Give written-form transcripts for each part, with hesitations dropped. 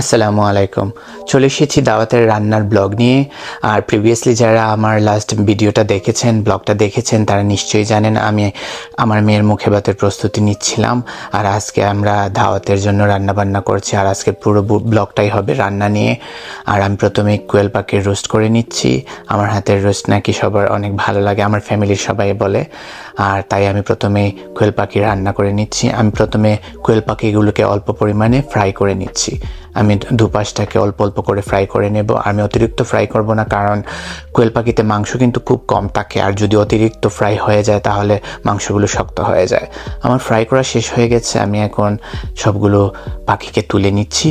আসসালামু আলাইকুম। চলে এসেছি দাওয়াতের রান্নার ব্লগ নিয়ে। আর প্রিভিয়াসলি যারা আমার লাস্ট ভিডিওটা দেখেছেন, ব্লগটা দেখেছেন, তারা নিশ্চয়ই জানেন আমি আমার মেয়ের মুখে ভাতের প্রস্তুতি নিচ্ছিলাম। আর আজকে আমরা দাওয়াতের জন্য রান্নাবান্না করছি। আর আজকে পুরো ব্লগটাই হবে রান্না নিয়ে। আর আমি প্রথমে কোয়েল পাখির রোস্ট করে নিচ্ছি। আমার হাতের রোস্ট নাকি সবার অনেক ভালো লাগে, আমার ফ্যামিলির সবাই বলে। আর তাই আমি প্রথমে কোয়েল পাখি রান্না করে নিচ্ছি। আমি প্রথমে কোয়েল পাখিগুলোকে অল্প পরিমাণে ফ্রাই করে নিচ্ছি। আমি দুপাশটাকে অল্প অল্প করে ফ্রাই করে নেব। আমি অতিরিক্ত ফ্রাই করব না, কারণ কোয়েল পাখিতে মাংস কিন্তু খুব কম থাকে। আর যদি অতিরিক্ত ফ্রাই হয়ে যায় তাহলে মাংসগুলো শক্ত হয়ে যায়। আমার ফ্রাই করা শেষ হয়ে গেছে। আমি এখন সবগুলো পাখিকে তুলে নিচ্ছি।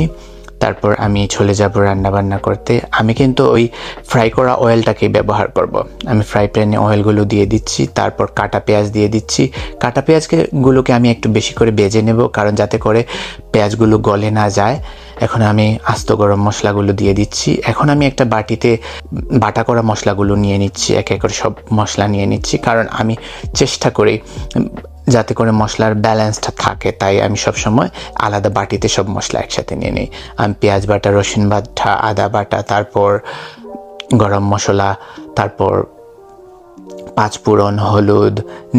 তারপর আমি চলে যাব রান্নাবান্না করতে। আমি কিন্তু ওই ফ্রাই করা অয়েলটাকেই ব্যবহার করব। আমি ফ্রাই প্যানে অয়েলগুলো দিয়ে দিচ্ছি, তারপর কাটা পেঁয়াজ দিয়ে দিচ্ছি। কাটা পেঁয়াজগুলোকে আমি একটু বেশি করে ভেজে নেব, কারণ যাতে করে পেঁয়াজগুলো গলে না যায়। এখন আমি আস্ত গরম মশলাগুলো দিয়ে দিচ্ছি। এখন আমি একটা বাটিতে বাটা করা মশলাগুলো নিয়ে নিচ্ছি, এক এক করে সব মশলা নিয়ে নিচ্ছি, কারণ আমি চেষ্টা করি যাতে করে মশলার ব্যালেন্সটা থাকে। তাই আমি সবসময় আলাদা বাটিতে সব মশলা একসাথে নিয়ে নিই। আমি পেঁয়াজ বাটা, রসুন বাটা, আদা বাটা, তারপর গরম মশলা, তারপর পাঁচফোড়ন, হলুদ,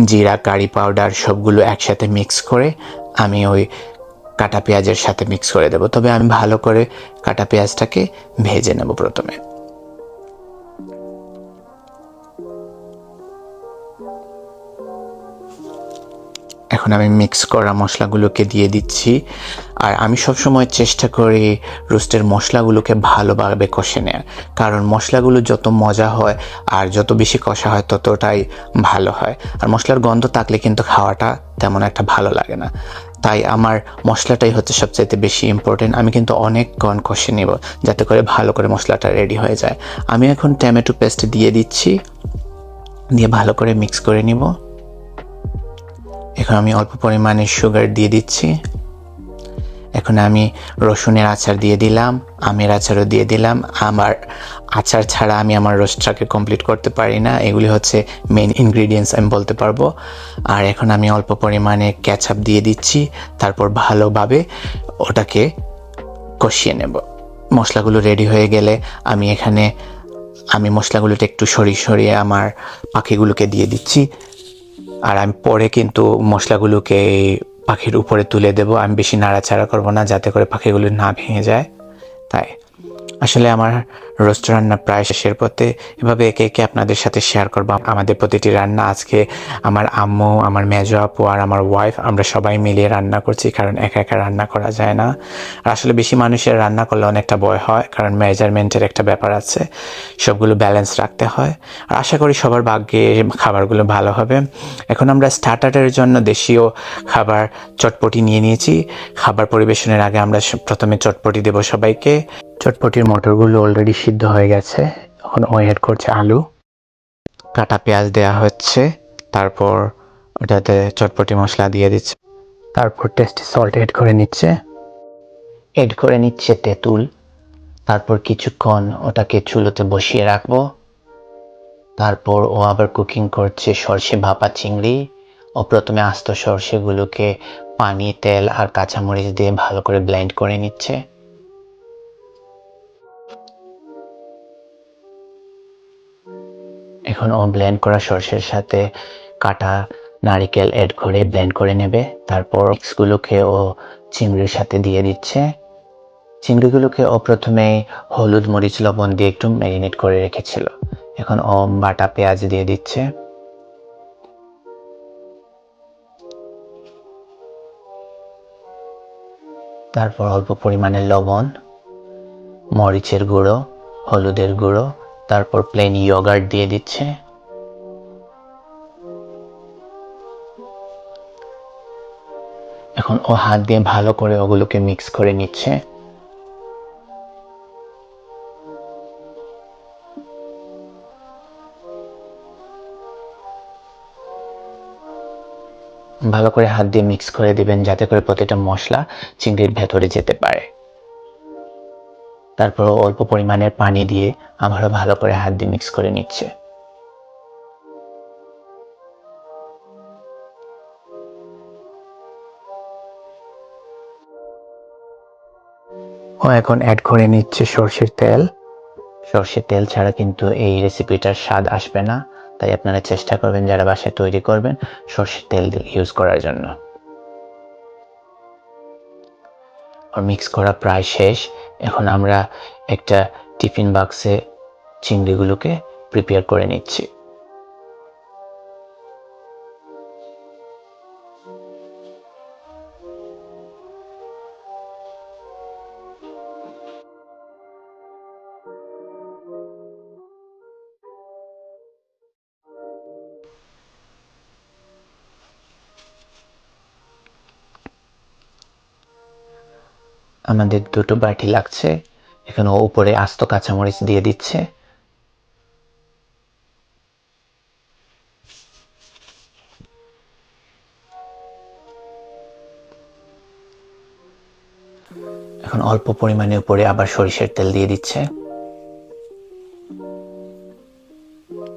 জিরা, কারি পাউডার সবগুলো একসাথে মিক্স করে আমি ওই কাটা পেঁয়াজের সাথে মিক্স করে দেব। তবে আমি ভালো করে কাটা পেঁয়াজটাকে ভেজে নেব প্রথমে। এখন আমি মিক্স করা মশলাগুলোকে দিয়ে দিচ্ছি। আর আমি সবসময় চেষ্টা করি রোস্টের মশলাগুলোকে ভালোভাবে কষে নেওয়ার, কারণ মশলাগুলো যত মজা হয় আর যত বেশি কষা হয় ততটাই ভালো হয়। আর মশলার গন্ধ থাকলে কিন্তু খাওয়াটা তেমন একটা ভালো লাগে না। তাই আমার মশলাটাই হচ্ছে সবচাইতে বেশি ইম্পর্টেন্ট। আমি কিন্তু অনেকক্ষণ কষে নেব যাতে করে ভালো করে মশলাটা রেডি হয়ে যায়। আমি এখন টমেটো পেস্ট দিয়ে দিচ্ছি, দিয়ে ভালো করে মিক্স করে নিব। এখন আমি অল্প পরিমাণে সুগার দিয়ে দিচ্ছি। এখন আমি রসুনের আচার দিয়ে দিলাম, আমের আচারও দিয়ে দিলাম। আমার আচার ছাড়া আমি আমার রোস্টটাকে কমপ্লিট করতে পারি না। এগুলি হচ্ছে মেইন ইনগ্রিডিয়েন্টস আমি বলতে পারবো। আর এখন আমি অল্প পরিমাণে কেচাপ দিয়ে দিচ্ছি। তারপর ভালোভাবে ওটাকে কষিয়ে নেব। মশলাগুলো রেডি হয়ে গেলে আমি মশলাগুলোটা একটু সরিয়ে সরিয়ে আমার পাখিগুলোকে দিয়ে দিচ্ছি। আর আমি পরে কিন্তু মশলাগুলোকে পাখির উপরে তুলে দেব। আমি বেশি নাড়াচাড়া করব না, যাতে করে পাখিগুলো না ভেঙে যায়। তাই আসলে আমার রোস্ট রান্না প্রায় শেষের পথে। এভাবে একে একে আপনাদের সাথে শেয়ার করব আমাদের প্রতিটি রান্না। আজকে আমার আম্মু, আমার মেজো আপু আর আমার ওয়াইফ আমরা সবাই মিলিয়ে রান্না করছি, কারণ একা একা রান্না করা যায় না। আর আসলে বেশি মানুষের রান্না করলে অনেকটা ভয় হয়, কারণ মেজারমেন্টের একটা ব্যাপার আছে, সবগুলো ব্যালেন্স রাখতে হয়। আর আশা করি সবার ভাগ্যে খাবারগুলো ভালো হবে। এখন আমরা স্টার্টারের জন্য দেশীয় খাবার চটপটি নিয়ে নিয়েছি। খাবার পরিবেশনের আগে আমরা প্রথমে চটপটি দেব সবাইকে। চটপটির মটরগুলো অলরেডি সিদ্ধ হয়ে গেছে। এখন ওয়েট করছে আলু, কাটা পেঁয়াজ দেওয়া হচ্ছে। তারপর ওটাতে চটপটি মশলা দিয়ে দিচ্ছে। তারপর টেস্টি সল্ট এড করে নিচ্ছে তেঁতুল। তারপর কিছুক্ষণ ওটাকে চুলোতে বসিয়ে রাখবো। তারপর ও আবার কুকিং করছে সর্ষে ভাপা চিংড়ি। ও প্রথমে আস্ত সর্ষেগুলোকে পানি, তেল আর কাঁচামরিচ দিয়ে ভালো করে ব্লেন্ড করে নিচ্ছে। এখন ও ব্লেন্ড করা সর্ষের সাথে কাটা নারকেল এড করে ব্লেন্ড করে নেবে। তারপর মিক্সগুলোকে ও চিংড়ির সাথে দিয়ে দিচ্ছে। চিংড়িগুলোকে ও প্রথমে হলুদ, মরিচ, লবণ দিয়ে একটু ম্যারিনেট করে রেখেছিল। এখন ও বাটা পেঁয়াজ দিয়ে দিচ্ছে। তারপর অল্প পরিমাণে লবণ, মরিচের গুঁড়ো, হলুদের গুঁড়ো, তারপর প্লেন ইয়োগার্ট দিয়ে দিচ্ছে। এখন ও হাত দিয়ে ভালো করে ওগুলোকে মিক্স করে নিচ্ছে। ভালো করে হাত দিয়ে মিক্স করে দিবেন, যাতে করে প্রতিটা মশলা চিংড়ির ভেতরে যেতে পারে। তারপর অল্প পরিমাণের পানি দিয়ে আবারও ভালো করে হাত দিয়ে মিক্স করে নিচ্ছে। ও এখন অ্যাড করে নিচ্ছে সরষের তেল। সরষের তেল ছাড়া কিন্তু এই রেসিপিটার স্বাদ আসবে না, তাই আপনারা চেষ্টা করবেন যারা বাসায় তৈরি করবেন সরষের তেল ইউজ করার জন্য। আর মিক্স করা প্রায় শেষ। এখন আমরা একটা টিফিন বাক্সে চিংড়িগুলোকে প্রিপেয়ার করে নিচ্ছি। আমাদের দুটো বাটি লাগছে। এখানে উপরে আস্ত কাঁচামরিচ দিয়ে দিচ্ছে। এখন অল্প পরিমাণে উপরে আবার সরিষার তেল দিয়ে দিচ্ছে।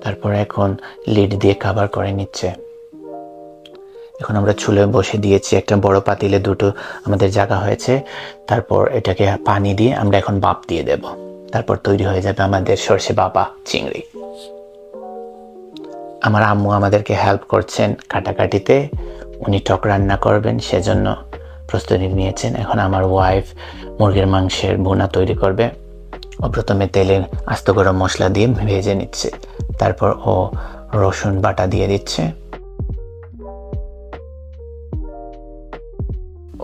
তারপর এখন লিড দিয়ে কভার করে নিচ্ছে। এখন আমরা চুলে বসে দিয়েছি, একটা বড় পাতিলে দুটো আমাদের জায়গা হয়েছে। তারপর এটাকে পানি দিয়ে আমরা এখন ভাপ দিয়ে দেব। তারপর তৈরি হয়ে যাবে আমাদের সরষে ভাপা চিংড়ি। আমার আম্মু আমাদেরকে হেল্প করছেন কাটাকাটিতে। উনি টক রান্না করবেন, সেজন্য প্রস্তুতি নিয়েছেন। এখন আমার ওয়াইফ মুরগির মাংসের ভুনা তৈরি করবে। ও প্রথমে তেলে আস্ত গরম মশলা দিয়ে ভেজে নিচ্ছে। তারপর ও রসুন বাটা দিয়ে দিচ্ছে।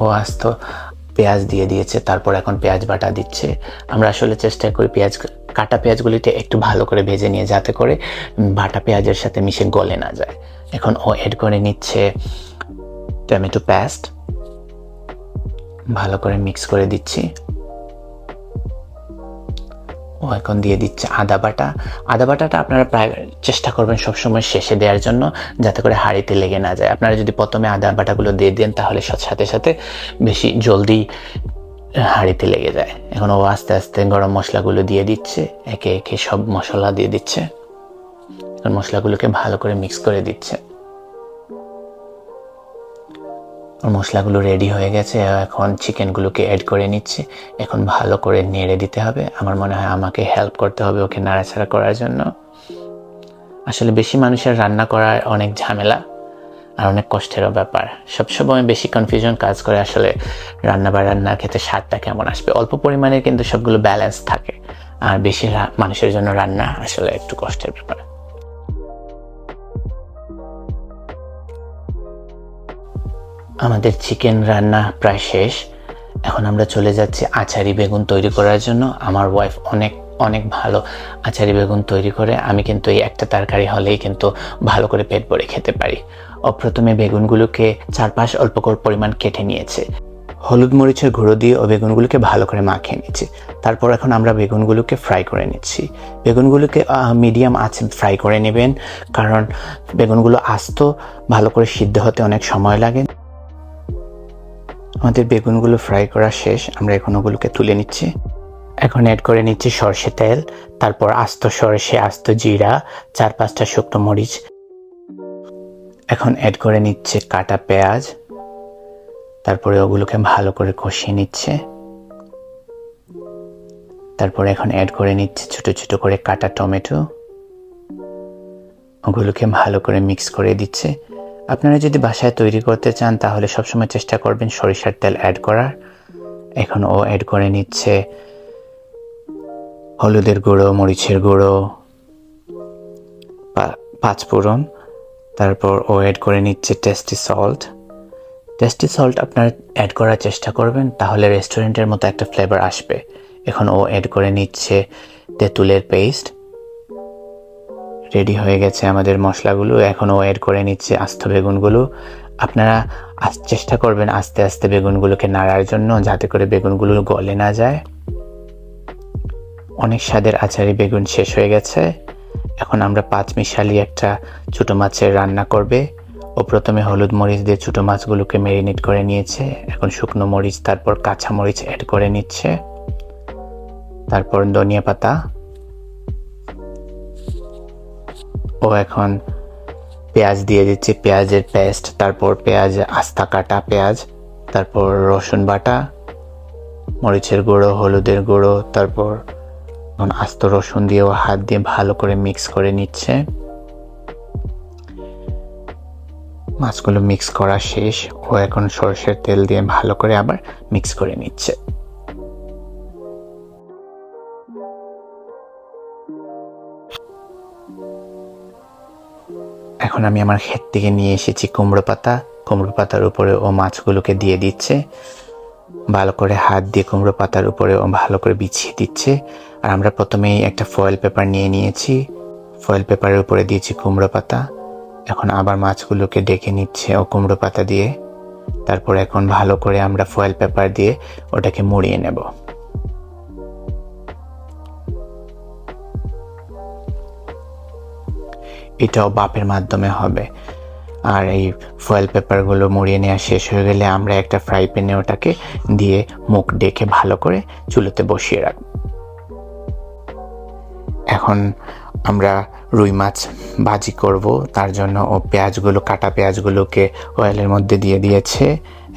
ও আস্ত পেঁয়াজ দিয়ে দিয়েছে। তারপর এখন পেঁয়াজ বাটা দিচ্ছে। আমরা আসলে চেষ্টা করি কাটা পেঁয়াজগুলিতে একটু ভালো করে ভেজে নিয়ে, যাতে করে বাটা পেঁয়াজের সাথে মিশে গলে না যায়। এখন ও এড করে নিচ্ছে টমেটো পেস্ট, ভালো করে মিক্স করে দিচ্ছি। ও এখন দিয়ে দিচ্ছে আদা বাটা। আদা বাটাটা আপনারা প্রায় চেষ্টা করবেন সবসময় শেষে দেওয়ার জন্য, যাতে করে হাঁড়িতে লেগে না যায়। আপনারা যদি প্রথমে আদা বাটাগুলো দিয়ে দেন তাহলে সাথে সাথে বেশি জলদি হাঁড়িতে লেগে যায়। এখন ও আস্তে আস্তে গরম মশলাগুলো দিয়ে দিচ্ছে, একে একে সব মশলা দিয়ে দিচ্ছে। এখন মশলাগুলোকে ভালো করে মিক্স করে দিচ্ছে। মশলাগুলো রেডি হয়ে গেছে। এখন চিকেনগুলোকে অ্যাড করে নিচ্ছে। এখন ভালো করে নেড়ে দিতে হবে। আমার মনে হয় আমাকে হেল্প করতে হবে ওকে নাড়াচাড়া করার জন্য। আসলে বেশি মানুষের রান্না করা অনেক ঝামেলা আর অনেক কষ্টেরও ব্যাপার। সবসময় বেশি কনফিউশন কাজ করে আসলে রান্নার ক্ষেত্রে স্বাদটা কেমন আসবে। অল্প পরিমাণে কিন্তু সবগুলো ব্যালেন্স থাকে, আর বেশি মানুষের জন্য রান্না আসলে একটু কষ্টের ব্যাপার। আমাদের চিকেন রান্না প্রায় শেষ। এখন আমরা চলে যাচ্ছি আচারি বেগুন তৈরি করার জন্য। আমার ওয়াইফ অনেক ভালো আচারি বেগুন তৈরি করে। আমি কিন্তু এই একটা তরকারি হলেই কিন্তু ভালো করে পেট ভরে খেতে পারি। ও প্রথমে বেগুনগুলোকে চারপাশ অল্প করে পরিমাণ কেটে নিয়েছে। হলুদ মরিচের গুঁড়ো দিয়ে ও বেগুনগুলোকে ভালো করে মাখিয়ে নিচ্ছি। তারপর এখন আমরা বেগুনগুলোকে ফ্রাই করে নিচ্ছি। বেগুনগুলোকে মিডিয়াম আঁচে ফ্রাই করে নেবেন, কারণ বেগুনগুলো আস্ত ভালো করে সিদ্ধ হতে অনেক সময় লাগে। আমাদের বেগুনগুলো ফ্রাই করা শেষ। আমরা এখন ওগুলোকে তুলে নিচ্ছি। এখন অ্যাড করে নিচ্ছি সরষে তেল, তারপর আস্ত সরষে, আস্ত জিরা, 4-5টা শুকনো মরিচ। এখন অ্যাড করে নিচ্ছে কাটা পেঁয়াজ। তারপরে ওগুলোকে ভালো করে কষিয়ে নিচ্ছে। তারপরে এখন অ্যাড করে নিচ্ছে ছোট ছোট করে কাটা টমেটো। ওগুলোকে ভালো করে মিক্স করে দিচ্ছে। আপনারা যদি বাসায় তৈরি করতে চান তাহলে সবসময় চেষ্টা করবেন সরিষার তেল অ্যাড করার। এখন ও অ্যাড করে নিচ্ছে হলুদের গুঁড়ো, মরিচের গুঁড়ো, পাঁচফোড়ন। তারপর ও অ্যাড করে নিচ্ছে টেস্টি সল্ট আপনারা অ্যাড করার চেষ্টা করবেন, তাহলে রেস্টুরেন্টের মতো একটা ফ্লেভার আসবে। এখন ও অ্যাড করে নিচ্ছে তেঁতুলের পেস্ট। রেডি হয়ে গেছে আমাদের মশলাগুলো। এখন ও অ্যাড করে নিচ্ছে আস্ত বেগুনগুলো। আপনারা চেষ্টা করবেন আস্তে আস্তে বেগুনগুলোকে নাড়ার জন্য, যাতে করে বেগুনগুলো গলে না যায়। অনেক স্বাদের আচারি বেগুন শেষ হয়ে গেছে। এখন আমরা 5 মিশালি একটা ছোটো মাছের রান্না করবে। ও প্রথমে হলুদ মরিচ দিয়ে ছোটো মাছগুলোকে ম্যারিনেট করে নিয়েছে। এখন শুকনো মরিচ, তারপর কাঁচা মরিচ অ্যাড করে নিচ্ছে। তারপর ধনিয়া পাতা। ও এখন পেঁয়াজ দিয়ে দিচ্ছে, পেঁয়াজের পেস্ট, তারপর পেঁয়াজ আস্তা কাটা পেঁয়াজ, তারপর রসুন বাটা, মরিচের গুঁড়ো, হলুদের গুঁড়ো, তারপর আস্ত রসুন দিয়েও হাত দিয়ে ভালো করে মিক্স করে নিচ্ছে। মাছগুলো মিক্স করা শেষ, ও এখন সরষের তেল দিয়ে ভালো করে আবার মিক্স করে নিচ্ছে। এখন আমি আমার ক্ষেত থেকে নিয়ে এসেছি কুমড়ো পাতা। কুমড়ো পাতার উপরে ও মাছগুলোকে দিয়ে দিচ্ছে, ভালো করে হাত দিয়ে কুমড়ো পাতার উপরে ও ভালো করে বিছিয়ে দিচ্ছে। আর আমরা প্রথমেই একটা ফয়েল পেপার নিয়ে নিয়েছি, ফয়েল পেপারের উপরে দিয়েছি কুমড়ো পাতা। এখন আবার মাছগুলোকে ডেকে নিচ্ছে ও কুমড়ো পাতা দিয়ে। তারপর এখন ভালো করে আমরা ফয়েল পেপার দিয়ে ওটাকে মুড়িয়ে নেব। এটাও বাপের মাধ্যমে হবে। আর এই ফয়েল পেপারগুলো মুড়িয়ে নেওয়া শেষ হয়ে গেলে আমরা একটা ফ্রাই প্যানে ওটাকে দিয়ে মুখ ডেকে ভালো করে চুলোতে বসিয়ে রাখব। এখন আমরা রুই মাছ ভাজি করব, তার জন্য ও পেঁয়াজগুলো, কাটা পেঁয়াজগুলোকে অয়েলের মধ্যে দিয়ে দিয়েছে।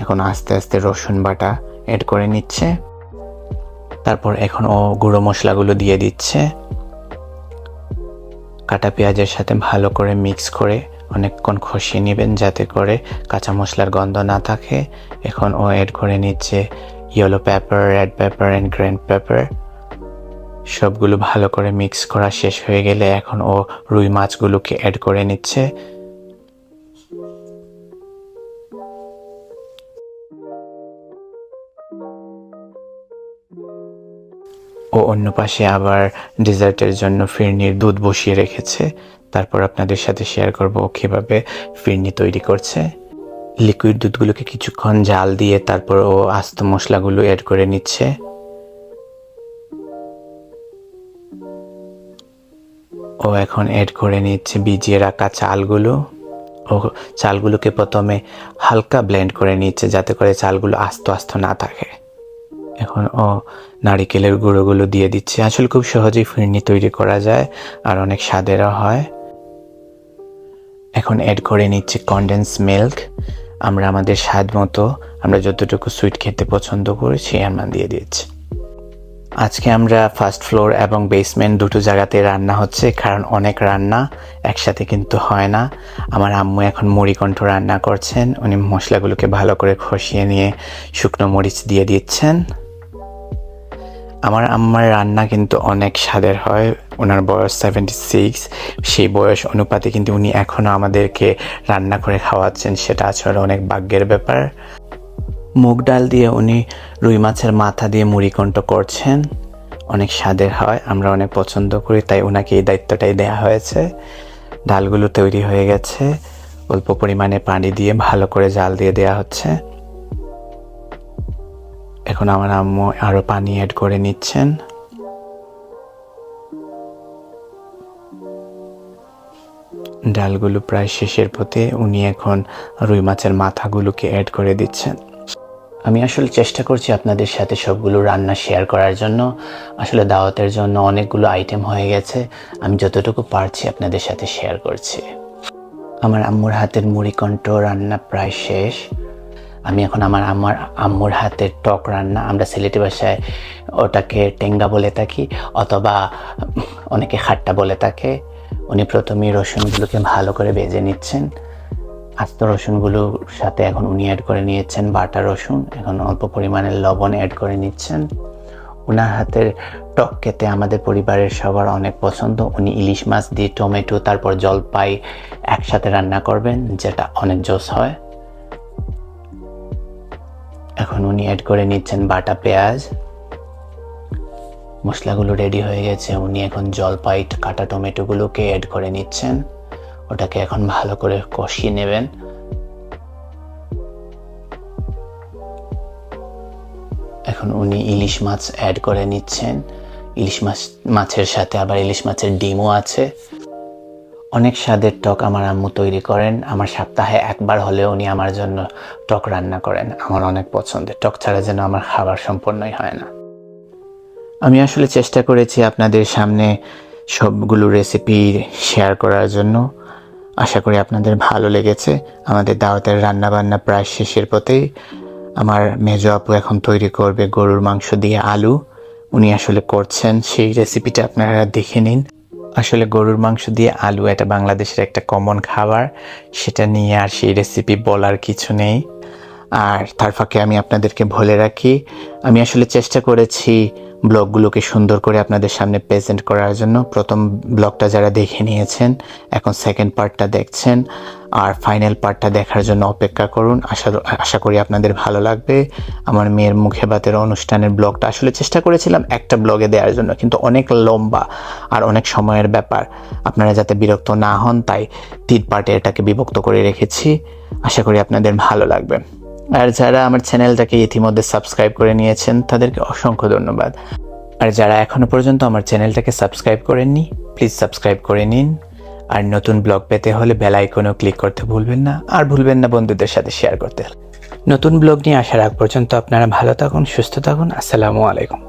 এখন আস্তে আস্তে রসুন বাটা এড করে নিচ্ছে। তারপর এখন ও গুঁড়ো মশলাগুলো দিয়ে দিচ্ছে। কাটা পেঁয়াজের সাথে ভালো করে মিক্স করে অনেকক্ষণ কষিয়ে নেবেন, যাতে করে কাঁচা মশলার গন্ধ না থাকে। এখন ও এড করে নিচ্ছে yellow paper, red paper and green paper. সবগুলো ভালো করে মিক্স করা শেষ হয়ে গেলে এখন ও রুই মাছগুলোকে অ্যাড করে নিচ্ছে। ও অন্য পাশে আবার ডেজার্টের জন্য ফিরনির দুধ বসিয়ে রেখেছে। তারপর আপনাদের সাথে শেয়ার করব ও কীভাবে ফিরনি তৈরি করছে। লিকুইড দুধগুলোকে কিছুক্ষণ জাল দিয়ে তারপর ও আস্ত মশলাগুলো অ্যাড করে নিচ্ছে। ও এখন অ্যাড করে নিচ্ছে ভিজিয়ে রাখা চালগুলো। ও চালগুলোকে প্রথমে হালকা ব্লেন্ড করে নিচ্ছে, যাতে করে চালগুলো আস্ত আস্ত না থাকে। এখন ও নারিকেলের গুঁড়োগুলো দিয়ে দিচ্ছে। আসলে খুব সহজেই ফিরনি তৈরি করা যায় আর অনেক স্বাদেরও হয়। এখন অ্যাড করে নিচ্ছে কনডেন্স মিল্ক। আমরা আমাদের স্বাদ মতো, আমরা যতটুকু সুইট খেতে পছন্দ করি সেই আমান দিয়ে দিচ্ছি। আজকে আমরা ফার্স্ট ফ্লোর এবং বেসমেন্ট দুটো জায়গাতে রান্না হচ্ছে, কারণ অনেক রান্না একসাথে কিন্তু হয় না। আমার আম্মু এখন মুড়িকণ্ঠ রান্না করছেন। উনি মশলাগুলোকে ভালো করে কষিয়ে নিয়ে শুকনো মরিচ দিয়ে দিচ্ছেন। আমার আম্মার রান্না কিন্তু অনেক স্বাদের হয়। ওনার বয়স 76, সেই বয়স অনুপাতে কিন্তু উনি এখনও আমাদেরকে রান্না করে খাওয়াচ্ছেন, সেটা আসলে অনেক ভাগ্যের ব্যাপার। মুগ ডাল দিয়ে উনি রুই মাছের মাথা দিয়ে মুড়িকণ্ঠ করছেন, অনেক স্বাদের হয়, আমরা অনেক পছন্দ করি, তাই ওনাকে এই দায়িত্বটাই দেওয়া হয়েছে। ডালগুলো তৈরি হয়ে গেছে, অল্প পরিমাণে পানি দিয়ে ভালো করে জাল দিয়ে দেওয়া হচ্ছে। এখন আমার আম্মু আরো পানি অ্যাড করে নিচ্ছেন। ডালগুলো প্রায় শেষের পথে, উনি এখন রুই মাছের মাথাগুলোকে অ্যাড করে দিচ্ছেন। আমি আসলে চেষ্টা করছি আপনাদের সাথে সবগুলো রান্না শেয়ার করার জন্য। আসলে দাওয়াতের জন্য অনেকগুলো আইটেম হয়ে গেছে, আমি যতটুকু পারছি আপনাদের সাথে শেয়ার করছি। আমার আম্মুর হাতের মুড়িকণ্ঠ রান্না প্রায় শেষ। আমি এখন আমার আম্মুর হাতের টক রান্না, আমরা সিলেটি ভাষায় ওটাকে টেঙ্গা বলে থাকি, অথবা অনেকে খাট্টা বলে থাকে। উনি প্রথমেই রসুনগুলোকে ভালো করে ভেজে নিচ্ছেন। আস্ত রসুনগুলোর সাথে এখন উনি অ্যাড করে নিয়েছেন বাটা রসুন। এখন অল্প পরিমাণে লবণ অ্যাড করে নিচ্ছেন। ওনার হাতের টক খেতে আমাদের পরিবারের সবার অনেক পছন্দ। উনি ইলিশ মাছ দিয়ে টমেটো তারপর জলপাই একসাথে রান্না করবেন, যেটা অনেক জোস হয়। এখন উনি অ্যাড করে নিচ্ছেন বাটা পেঁয়াজ। মশলাগুলো রেডি হয়ে গেছে, উনি এখন জলপাই কাটা টমেটোগুলোকে অ্যাড করে নিচ্ছেন। ওটাকে এখন ভালো করে কষিয়ে নেবেন। এখন উনি ইলিশ মাছ অ্যাড করে নিচ্ছেন। ইলিশ মাছের সাথে আবার ইলিশ মাছের ডিমও আছে। অনেক স্বাদের টক আমার আম্মু তৈরি করেন। আমার সপ্তাহে একবার হলেও উনি আমার জন্য টক রান্না করেন। আমার অনেক পছন্দের, টক ছাড়া যেন আমার খাবার সম্পূর্ণই হয় না। আমি আসলে চেষ্টা করেছি আপনাদের সামনে সবগুলো রেসিপি শেয়ার করার জন্য। আশা করি আপনাদের ভালো লেগেছে। আমাদের দাওয়াতের রান্নাবান্না প্রায় শেষের পথেই। আমার মেজ আপু এখন তৈরি করবে গরুর মাংস দিয়ে আলু। উনি আসলে করছেন, সেই রেসিপিটা আপনারা দেখে নিন। আসলে গরুর মাংস দিয়ে আলু এটা বাংলাদেশের একটা কমন খাবার, সেটা নিয়ে আর সেই রেসিপি বলার কিছু নেই। আর তার ফাঁকে আমি আপনাদেরকে বলে রাখি, আমি আসলে চেষ্টা করেছি ব্লগগুলোকে সুন্দর করে আপনাদের সামনে প্রেজেন্ট করার জন্য। প্রথম ব্লগটা যারা দেখে নিয়েছেন, এখন সেকেন্ড পার্টটা দেখছেন, আর ফাইনাল পার্টটা দেখার জন্য অপেক্ষা করুন। আশা করি আপনাদের ভালো লাগবে। আমার মেয়ের মুখে ভাতের অনুষ্ঠানের ব্লগটা আসলে চেষ্টা করেছিলাম একটা ব্লগে দেওয়ার জন্য, কিন্তু অনেক লম্বা আর অনেক সময়ের ব্যাপার, আপনারা যাতে বিরক্ত না হন তাই 3 পার্টে এটাকে বিভক্ত করে রেখেছি। আশা করি আপনাদের ভালো লাগবে। আর যারা আমার চ্যানেলটাকে ইতিমধ্যে সাবস্ক্রাইব করে নিয়েছেন তাদেরকে অসংখ্য ধন্যবাদ। আর যারা এখনো পর্যন্ত আমার চ্যানেলটাকে সাবস্ক্রাইব করেননি, প্লিজ সাবস্ক্রাইব করে নিন। আর নতুন ব্লগ পেতে হলে বেল আইকনেও ক্লিক করতে ভুলবেন না, আর ভুলবেন না বন্ধুদের সাথে শেয়ার করতে। নতুন ব্লগ নিয়ে আসার আগ পর্যন্ত আপনারা ভালো থাকুন, সুস্থ থাকুন। আসসালামু আলাইকুম।